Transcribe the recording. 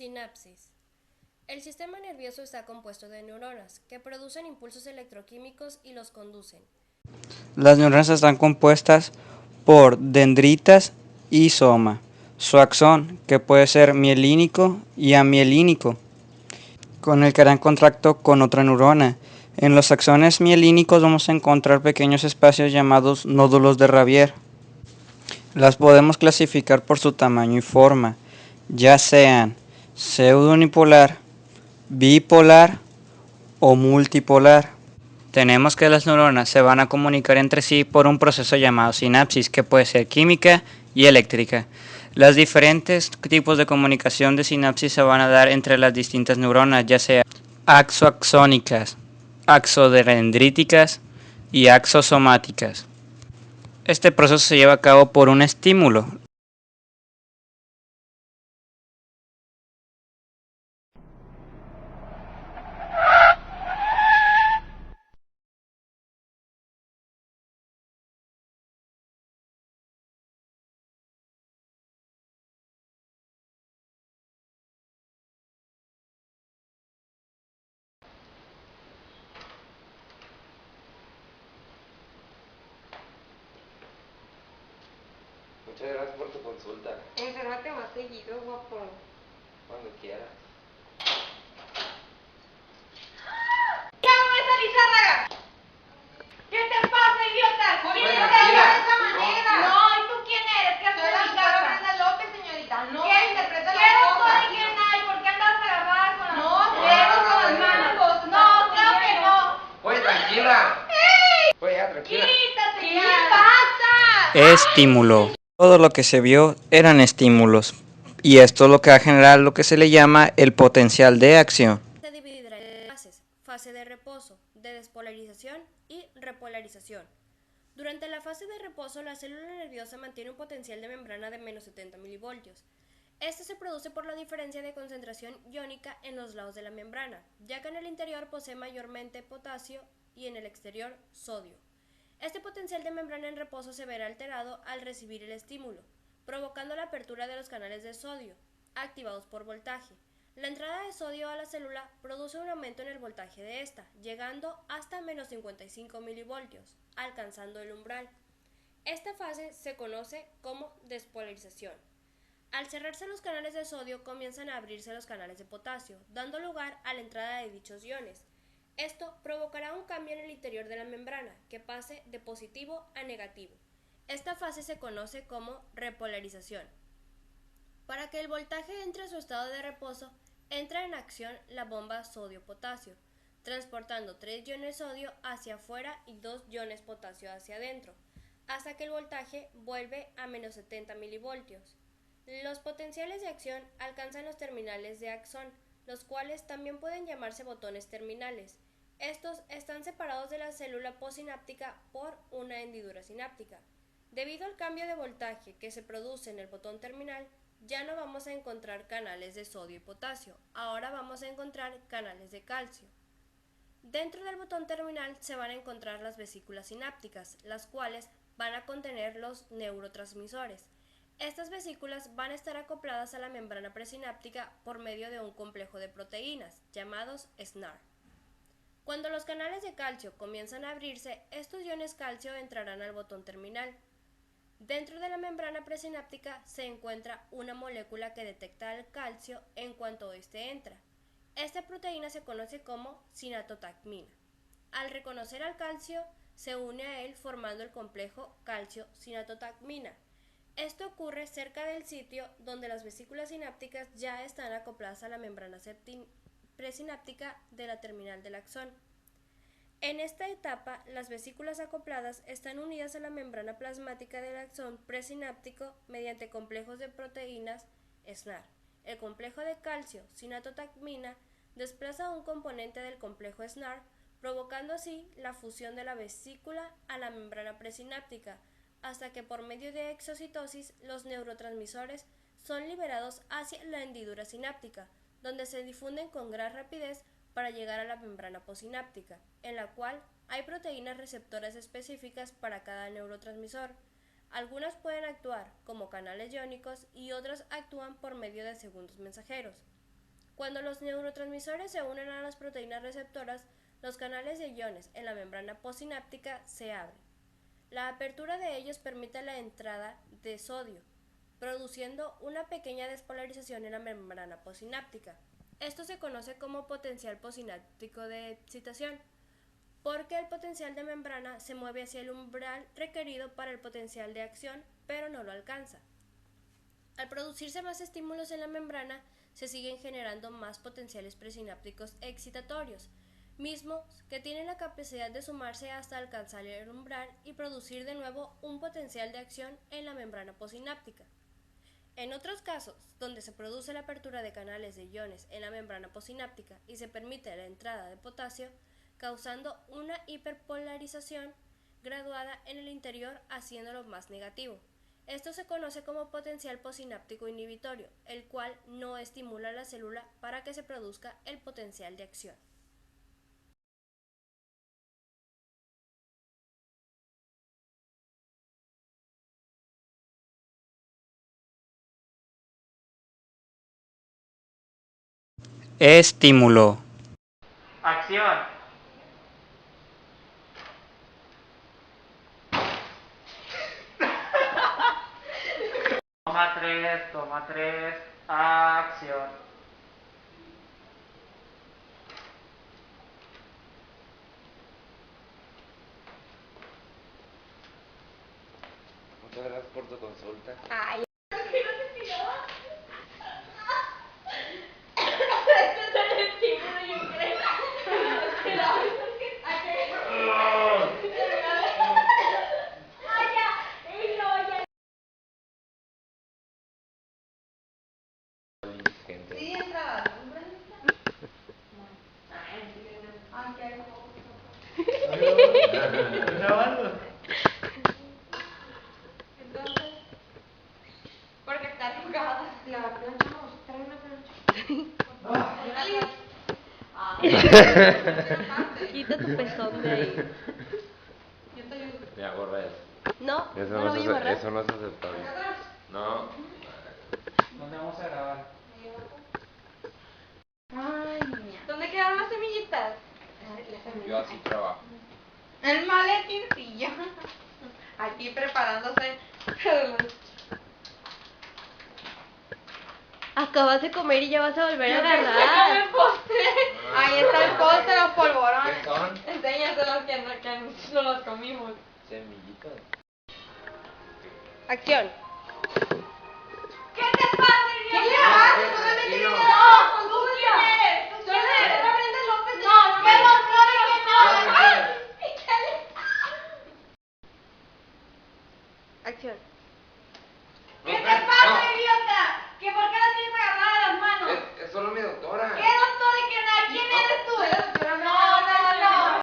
Sinapsis. El sistema nervioso está compuesto de neuronas, que producen impulsos electroquímicos y los conducen. Las neuronas están compuestas por dendritas y soma. Su axón, que puede ser mielínico y amielínico, con el que harán contacto con otra neurona. En los axones mielínicos vamos a encontrar pequeños espacios llamados nódulos de Ravier. Las podemos clasificar por su tamaño y forma, ya sean pseudounipolar, bipolar o multipolar. Tenemos que las neuronas se van a comunicar entre sí por un proceso llamado sinapsis, que puede ser química y eléctrica. Los diferentes tipos de comunicación de sinapsis se van a dar entre las distintas neuronas, ya sea axoaxónicas, axodendríticas y axosomáticas. Este proceso se lleva a cabo por un estímulo. Muchas gracias por tu consulta. Enférmate más seguido, guapo. Cuando quieras. ¡Ya no esa Lizárraga! ¿Qué te pasa, idiota? ¿Por qué Oye, no te tranquila. hablas de esa manera? No. No, ¿y tú quién eres? ¿Qué haces Soy en la mi doctora casa? Brenda López, señorita. No ¿Qué? interpreta las Quiero cosas. soy quién hay. ¿Por qué andas agarrada con las No, dedos no, con las no, manos? No, claro que no. Oye, tranquila. ¡Ey! Oye, ya, tranquila. ¡Quítate! ¿Qué le pasa? Estímulo. Todo lo que se vio eran estímulos. Y esto es lo que va a generar lo que se le llama el potencial de acción. Se dividirá en fases: fase de reposo, de despolarización y repolarización. Durante la fase de reposo, la célula nerviosa mantiene un potencial de membrana de menos 70 milivoltios. Este se produce por la diferencia de concentración iónica en los lados de la membrana, ya que en el interior posee mayormente potasio y en el exterior sodio. Este potencial de membrana en reposo se verá alterado al recibir el estímulo, provocando la apertura de los canales de sodio, activados por voltaje. La entrada de sodio a la célula produce un aumento en el voltaje de esta, llegando hasta menos 55 milivoltios, alcanzando el umbral. Esta fase se conoce como despolarización. Al cerrarse los canales de sodio, comienzan a abrirse los canales de potasio, dando lugar a la entrada de dichos iones. Esto provocará un cambio en el interior de la membrana, que pase de positivo a negativo. Esta fase se conoce como repolarización. Para que el voltaje entre a su estado de reposo, entra en acción la bomba sodio-potasio, transportando 3 iones sodio hacia afuera y 2 iones potasio hacia adentro, hasta que el voltaje vuelve a menos 70 milivoltios. Los potenciales de acción alcanzan los terminales de axón, los cuales también pueden llamarse botones terminales. Estos están separados de la célula postsináptica por una hendidura sináptica. Debido al cambio de voltaje que se produce en el botón terminal, ya no vamos a encontrar canales de sodio y potasio, ahora vamos a encontrar canales de calcio. Dentro del botón terminal se van a encontrar las vesículas sinápticas, las cuales van a contener los neurotransmisores. Estas vesículas van a estar acopladas a la membrana presináptica por medio de un complejo de proteínas, llamados SNAR. Cuando los canales de calcio comienzan a abrirse, estos iones calcio entrarán al botón terminal. Dentro de la membrana presináptica se encuentra una molécula que detecta el calcio en cuanto éste entra. Esta proteína se conoce como sinatotacmina. Al reconocer al calcio, se une a él formando el complejo calcio-sinatotacmina. Esto ocurre cerca del sitio donde las vesículas sinápticas ya están acopladas a la membrana presináptica de la terminal del axón. En esta etapa, las vesículas acopladas están unidas a la membrana plasmática del axón presináptico mediante complejos de proteínas SNAR. El complejo de calcio-sinatotacmina desplaza un componente del complejo SNAR, provocando así la fusión de la vesícula a la membrana presináptica, hasta que por medio de exocitosis los neurotransmisores son liberados hacia la hendidura sináptica, donde se difunden con gran rapidez para llegar a la membrana postsináptica, en la cual hay proteínas receptoras específicas para cada neurotransmisor. Algunas pueden actuar como canales iónicos y otras actúan por medio de segundos mensajeros. Cuando los neurotransmisores se unen a las proteínas receptoras, los canales de iones en la membrana postsináptica se abren. La apertura de ellos permite la entrada de sodio, produciendo una pequeña despolarización en la membrana postsináptica. Esto se conoce como potencial postsináptico de excitación, porque el potencial de membrana se mueve hacia el umbral requerido para el potencial de acción, pero no lo alcanza. Al producirse más estímulos en la membrana, se siguen generando más potenciales presinápticos excitatorios, mismos que tienen la capacidad de sumarse hasta alcanzar el umbral y producir de nuevo un potencial de acción en la membrana postsináptica. En otros casos, donde se produce la apertura de canales de iones en la membrana postsináptica y se permite la entrada de potasio, causando una hiperpolarización graduada en el interior, haciéndolo más negativo. Esto se conoce como potencial postsináptico inhibitorio, el cual no estimula a la célula para que se produzca el potencial de acción. Estímulo. Acción. Toma 3, acción. Muchas gracias por tu consulta. Ay, Gente. sí, entra. Grabando. Entonces, porque está arrugada. La plancha no, trae una plancha. Quita tu pezón de ahí. Yo te ayudo. Ya, borra eso. No, Eso no lo voy a borrar. eso no es aceptable. No. ¿Dónde vamos a grabar? Ay, niña. ¿Dónde quedaron las semillitas? Yo así trabajo. El maletincillo. Aquí preparándose. Acabas de comer y ya vas a volver a Yo pensé que agarrar. el postre. Ahí está el postre, los polvorones. ¿Qué son? Enséñaselos que no los comimos. Semillitas. Acción. ¿Qué te pasa, idiota? ¿Qué le haces? ¿Tú me metes Tranquilo. No, ¿tú quieres? ¿Tú quieres? No, López. No, me lo juro que no. ¿Qué? Ay, ¿qué le- Acción.